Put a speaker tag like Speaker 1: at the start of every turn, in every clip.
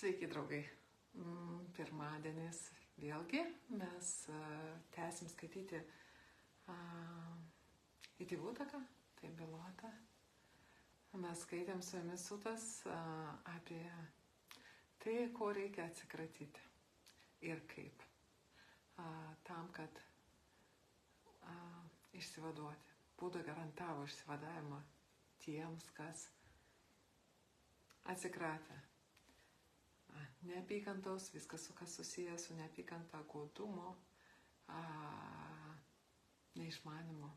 Speaker 1: Sveiki, draugai. Pirmadienis vėlgi mes tęsim skaityti į Tėvų taką, tai Bilotą. Mes skaitėm su jumis sutas apie tai, ko reikia atsikratyti ir kaip. Tam, kad išsivaduoti. Buda garantavo išsivadavimą tiems, kas atsikratė. Neapykantos, viskas, kas susijęs su neapykanta, godumo, neišmanimo,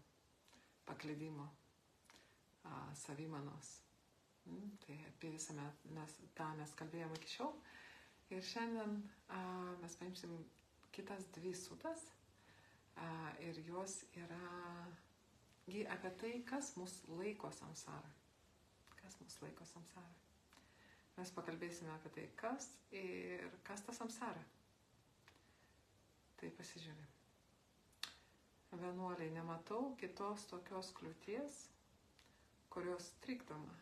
Speaker 1: paklydimo, savimanos. Tai apie visą mes kalbėjome iki šiol. Ir šiandien mes paimsim kitas dvi sutas ir jos yra apie tai, kas mus laiko samsarą. Kas mus laiko samsarą. Mes pakalbėsime apie tai, kas ir kas ta samsara. Tai pasižiūrėjim. Vienuoliai, nematau kitos tokios kliūties, kurios trikdoma.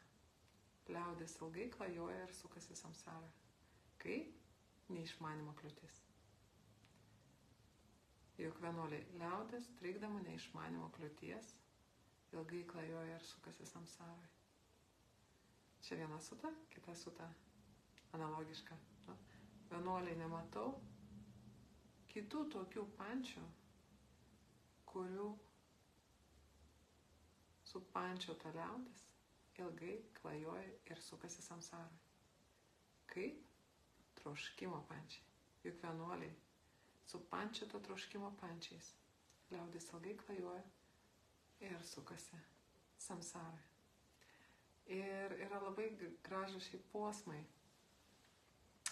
Speaker 1: Liaudis ilgai klajoja ir sukasi samsara. Kaip? Neišmanimo kliūtis. Juk vienuoliai, liaudis trikdama neišmanimo kliūties, ilgai klajoja ir sukasi samsarai. Čia viena suta, kita suta analogiška. Vienuoliai, nematau kitų tokių pančių, kurių supančiota liaudis ilgai klajoja ir sukasi samsarai. Kaip? Troškimo pančiai. Juk vienuoliai supančiota troškimo pančiais. Liaudis ilgai klajoja ir sukasi samsarai. Ir yra labai gražus šiai posmai.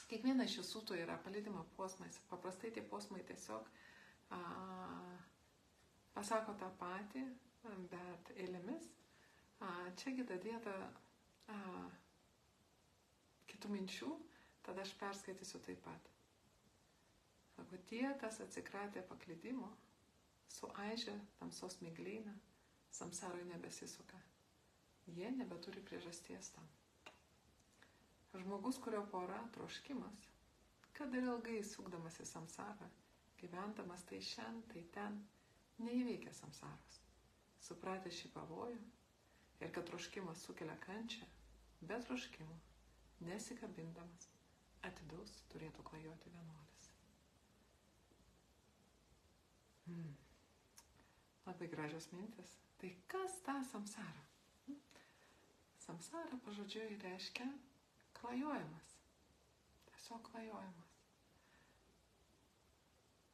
Speaker 1: Kiekviena iš šių sutų yra palydima posmais. Paprastai tie posmai tiesiog pasako tą patį, bet eilėmis. Čiagi dadėta kitų minčių, tada aš perskaitysiu taip pat. Sako, tie, kas atsikratė paklydimo, suaižė tamsos miglyną, samsarui nebesisuka. Jie nebeturi priežasties tam. Žmogus, kurio pora troškimas, kad ir ilgai sukdamas į samsarą, gyvendamas tai šiandien, tai ten, neįveikia samsaros. Supratę šį pavojų ir kad troškimas sukelia kančią, be troškimo, nesikabindamas, atidus turėtų klajoti vienuolis. Labai gražios mintis. Tai kas ta samsara? Samsara pažodžiui reiškia klajojimas. Tiesiog klajojimas.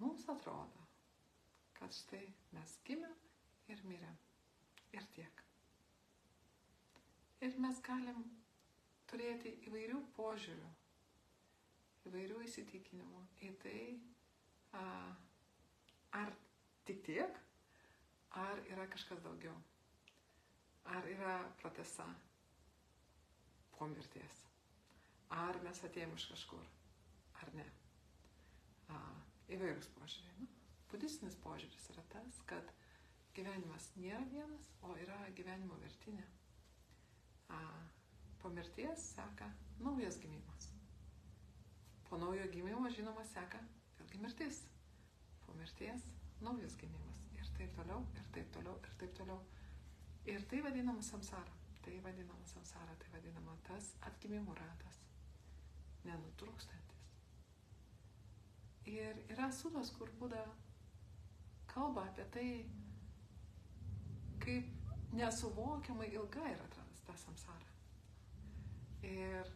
Speaker 1: Mums atrodo, kad štai mes gimėm ir mirėm. Ir tiek. Ir mes galim turėti įvairių požiūrių, įvairių įsitikinimų į tai, ar tik tiek, ar yra kažkas daugiau. Ar yra pratęsa po mirties. Ar mes atėjom iš kažkur, ar ne. Įvairūs požiūriai. Budistinis požiūris yra tas, kad gyvenimas nėra vienas, o yra gyvenimo vertinė. Po mirties seka naujas gimimas. Po naujo gimimo, žinoma, seka vėlgi mirtis. Po mirties naujas gimimas. Ir taip toliau, ir taip toliau, ir taip toliau. Ir tai vadinama samsara. Tai vadinama samsara, tai vadinama tas atgimimų ratas. Nenutrūkstantis. Ir yra sutos, kur Buda kalba apie tai, kaip nesuvokiamai ilga yra ta samsara. Ir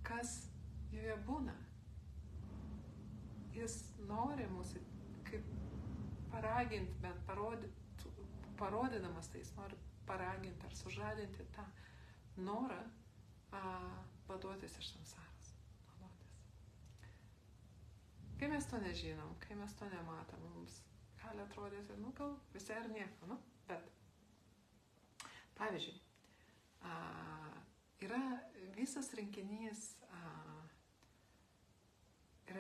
Speaker 1: kas joje būna. Jis nori mūsų kaip paraginti, bent parodydamas tai, jis nori paraginti ar sužadinti tą norą vaduotis iš samsaros. Kai mes to nežinom, kai mes to nematom, mums gali atrodyti, gal visai ar nieko, bet pavyzdžiui, yra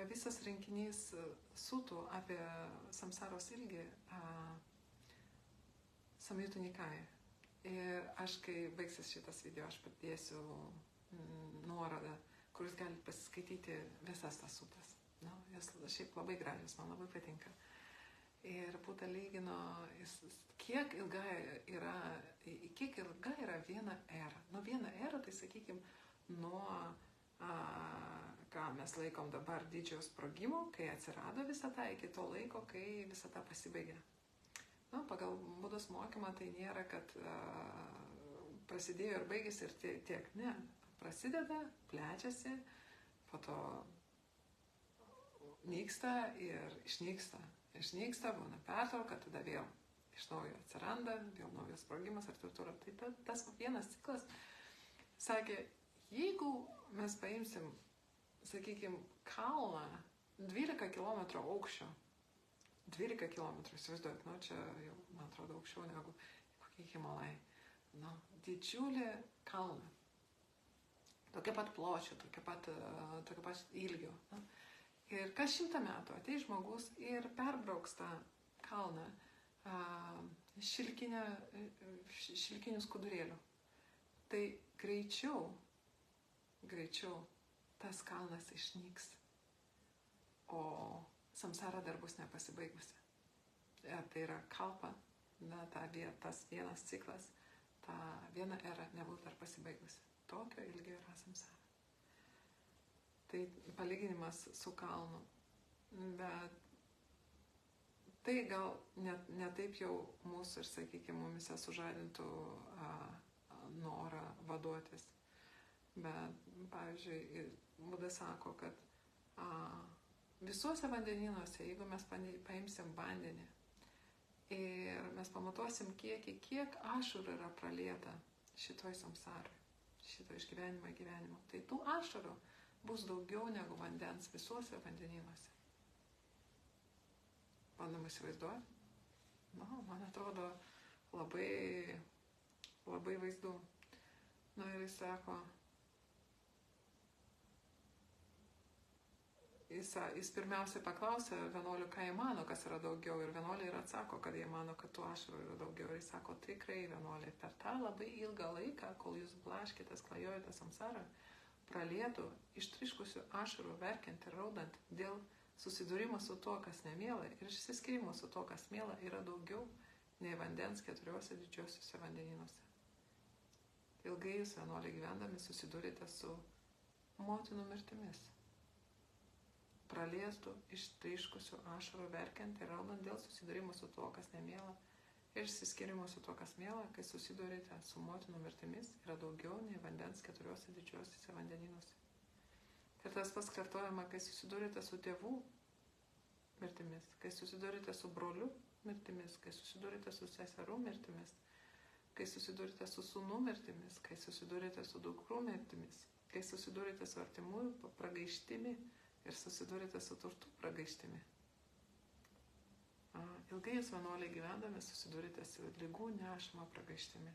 Speaker 1: visas rinkinys sutų apie samsaros ilgį Samyutta Nikaja. Ir aš, kai baigsis šitas video, aš padėsiu nuorodą kur jūs galite pasiskaityti visas tas sutras. Jos šiaip labai gražios, man labai patinka. Ir Buda lygino, kiek ilga yra viena era. Viena era, tai sakykime, nuo, ką mes laikom dabar didžiojo sprogimo, kai atsirado visata, iki to laiko, kai visata pasibaigė. Pagal Budos mokymą tai nėra, kad prasidėjo ir baigėsi ir tiek. Ne, prasideda, plečiasi, po to nyksta ir išnyksta. Išnyksta, būna pertrauka, tada vėl iš naujo atsiranda, vėl naujas sprogimas ir taip toliau. Tai tas vienas ciklas sakė, jeigu mes paimsim, sakykime, kalną 12 km aukščio, 12 km, įsivaizduojat, čia jau, man atrodo, aukščiau negu kokie Himalajai. Didžiulė kalna. Tokia pat pločio, tokia pat ilgio. Ir kas 100 metų ateis žmogus ir perbrauks tą kalną šilkinių skudurėlių. Tai greičiau tas kalnas išnyks, o samsara dar bus nepasibaigusi. Tai yra kalpa, tas vienas ciklas, ta viena era nebus dar pasibaigusi. Tokio ilgio yra samsara. Tai palyginimas su kalnu, bet tai gal ne taip jau mūsų ir, sakykime, mumise sužadintų norą vaduotis. Bet, pavyzdžiui, Buda sako, kad visuose vandenynuose, jeigu mes paimsim vandenį ir mes pamatuosim kiek ašarų yra pralieta šitoj samsarai, šito išgyvenimo, tai tų ašarų bus daugiau negu vandens visuose vandenynuose. Bandom įsivaizduoti? Man atrodo labai, labai vaizdu. Ir jis sako, jis pirmiausia paklausė vienuolių, ką jie mano, kas yra daugiau. Ir vienuoliai ir atsako, kad jie mano, kad tų ašarų yra daugiau. Ir jis sako, tikrai vienuoliai, per tą labai ilgą laiką, kol jūs blaškitės, klajojate samsarą, pralietų, ištriškusių ašarų, verkiant ir raudant dėl susidūrimo su to, kas nemiela ir išsiskyrimo su to, kas miela, yra daugiau nei vandens 4 didžiosiuose vandenynuose. Ilgai jūs vienuoliai gyvendami susidūrite su motinų mirtimis. Praliestų, ištriškusių ašarų, verkiant ir raudant dėl susidūrimo su to, kas nemiela ir išsiskyrimo su to, kas miela, kai susidurite su motinų mirtimis, yra daugiau nei vandens 4 didžiosiuose vandenynuose. Ir tas pats kartojama, kai susidurite su tėvų mirtimis, kai susidurite su broliu mirtimis, kai susidurite su seserų mirtimis, kai susidurite su sūnų mirtimis, kai susidurite su dukrų mirtimis, kai susidurite su artimųjų pragaištimi ir susidurite su turtų pragaištimi. Ilgai jūs vienuoliai gyvendami susidurite su ligų nešama pragaištimi,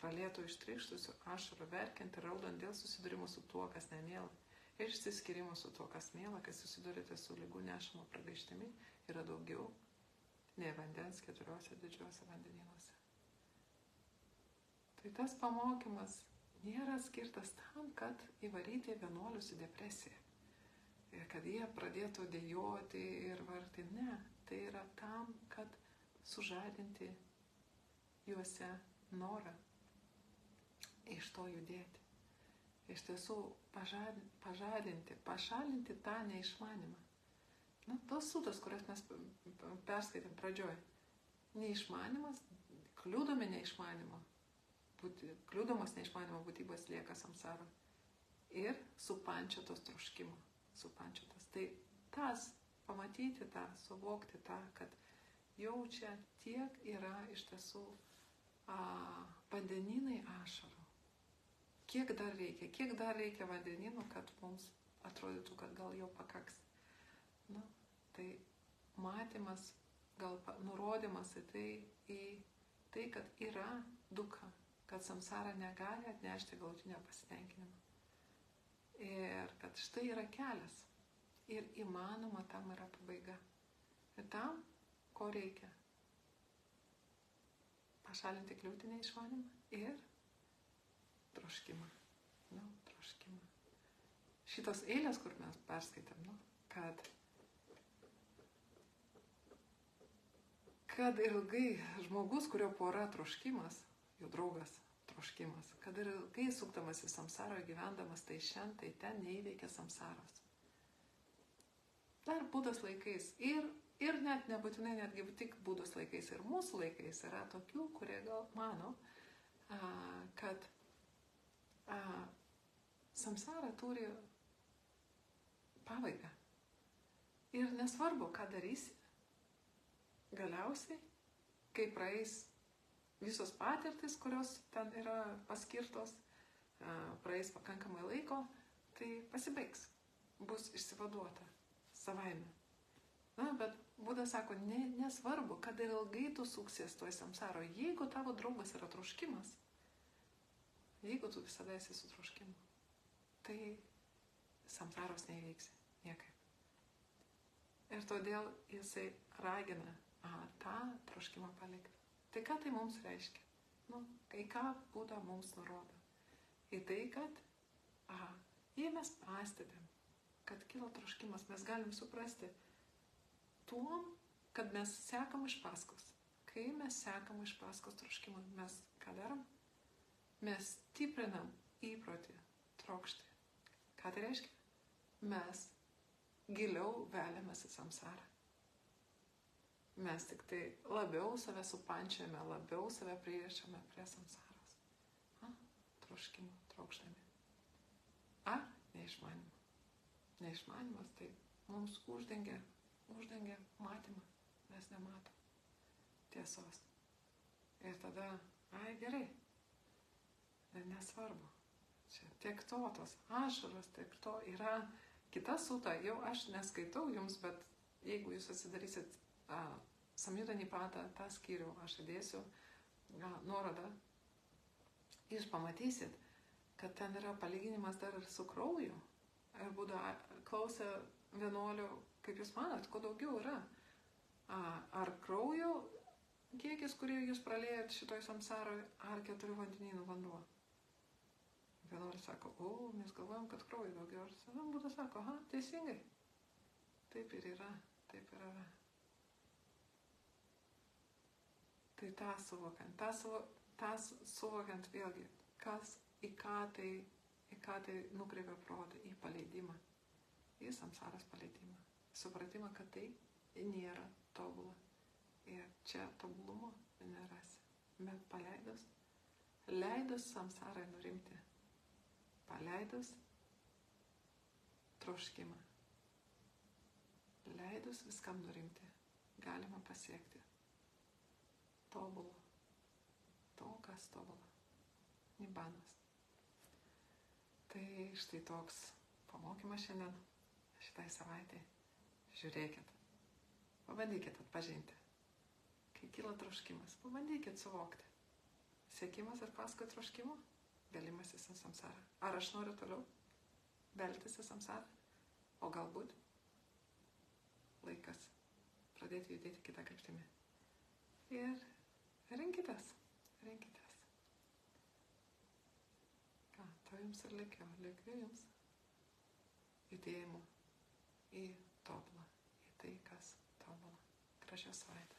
Speaker 1: pralietų ištrykštusių ašarų, verkiant ir raudant dėl susidūrimų su tuo, kas nemiela, ir išsiskyrimo su tuo, kas miela, kai susidurite su ligų nešama pragaištimi, yra daugiau nei vandens 4 didžiuose vandenynuose. Tai tas pamokymas nėra skirtas tam, kad įvaryti vienuolius į depresiją. Ir kad jie pradėtų dejoti ir vargti. Ne, tai yra tam, kad sužadinti juose norą iš to judėti. Iš tiesų pašalinti tą neišmanimą. Tos sutras, kurias mes perskaitėm pradžioj. Neišmanimas, kliūdomas neišmanimo būtybės lieka samsara. Ir supančiotos troškimo. Tai tas, pamatyti tą, suvokti tą, kad jau čia tiek yra iš tiesų vandenynai ašarų. Kiek dar reikia vandenynų, kad mums atrodytų, kad gal jau pakaks. Tai matymas, gal nurodymas į tai, kad yra duka, kad samsara negali atnešti galutinio pasitenkinimo. Ir kad štai yra kelias. Ir įmanoma tam yra pabaiga. Ir tam, ko reikia? Pašalinti kliūtinę išmanimą ir troškimą. Troškimą. šitos eilės, kur mes perskaitėm, nu, kad ilgai žmogus, kurio pora troškimas, jo draugas troškimas, kad ir ilgai sukdamas į samsarą gyvendamas tai šiandien, tai ten neįveikia samsaros. Dar Budos laikais ir net nebūtinai netgi tik Budos laikais ir mūsų laikais yra tokių, kurie gal mano, kad samsara turi pabaigą. Ir nesvarbu, ką darysi, galiausiai, kai praeis visos patirtis, kurios ten yra paskirtos, praeis pakankamai laiko, tai pasibaigs, bus išsivaduota savaime. Na, bet Buda sako, nesvarbu, kad ir ilgai tu suksies toj samsaro, jeigu tavo draugas yra troškimas, jeigu tu visada esi su troškimu, tai samsaros neįveiksi niekaip. Ir todėl jisai ragina tą troškimą palikti. Tai ką tai mums reiškia? Nu, kai ką Buda mums nurodo? Į tai, kad jei mes pastebėm, kad kilo troškimas, mes galim suprasti tuom, kad mes sekam iš paskos. Kai mes sekam iš paskos troškimą, mes ką darom? Mes stiprinam įprotį trokšti. Ką tai reiškia? Mes giliau veliamės į samsarą. Mes tik tai labiau save supančiame, labiau save pririšame prie samsaros. Troškimą, trokštami. Neišmanimą. Neišmanimas tai mums uždengia matymą. Mes nematom tiesos. Ir tada, gerai. Nesvarbu. Čia tiek to, tos ašaros, tiek to yra kita suta. Jau aš neskaitau jums, bet jeigu jūs atsidarysit Samyuta Nipata, tą skyrių aš įdėsiu nuorodą, jūs pamatysit, kad ten yra palyginimas dar ir su krauju. Ir Buda klausė vienuolių, kaip jūs manot, ko daugiau yra? Ar kraujo kiekis, kurį jūs praliejat šitoj samsaroj, ar 4 vandenynų vanduo? Vienuoliai sako, mes galvojam, kad kraujo daugiau. Ir Buda sako, teisingai. Taip ir yra, taip ir yra. Tai tą suvokiant vėlgi, į ką tai nukreipia protą, į paleidimą, į samsaros paleidimą. Supratimą, kad tai nėra tobula. Ir čia tobulumo nerasi. Bet leidus samsarai nurimti, paleidus troškimą, leidus viskam nurimti, galima pasiekti tobulo, to, kas tobula, nibanas. Tai štai toks pamokymas šiandien, šitai savaitai. Žiūrėkit, pabandykit atpažinti. Kai kyla troškimas, pabandykit suvokti. Siekimas ir paskui troškimo, velimasis į samsarą. Ar aš noriu toliau veltis į samsarą? O galbūt laikas pradėti judėti kitą kryptimį. Ir rinkitės. To jums ir likiu jums judėjimo į tobulą, į tai, kas tobulą. Gražios savaitės.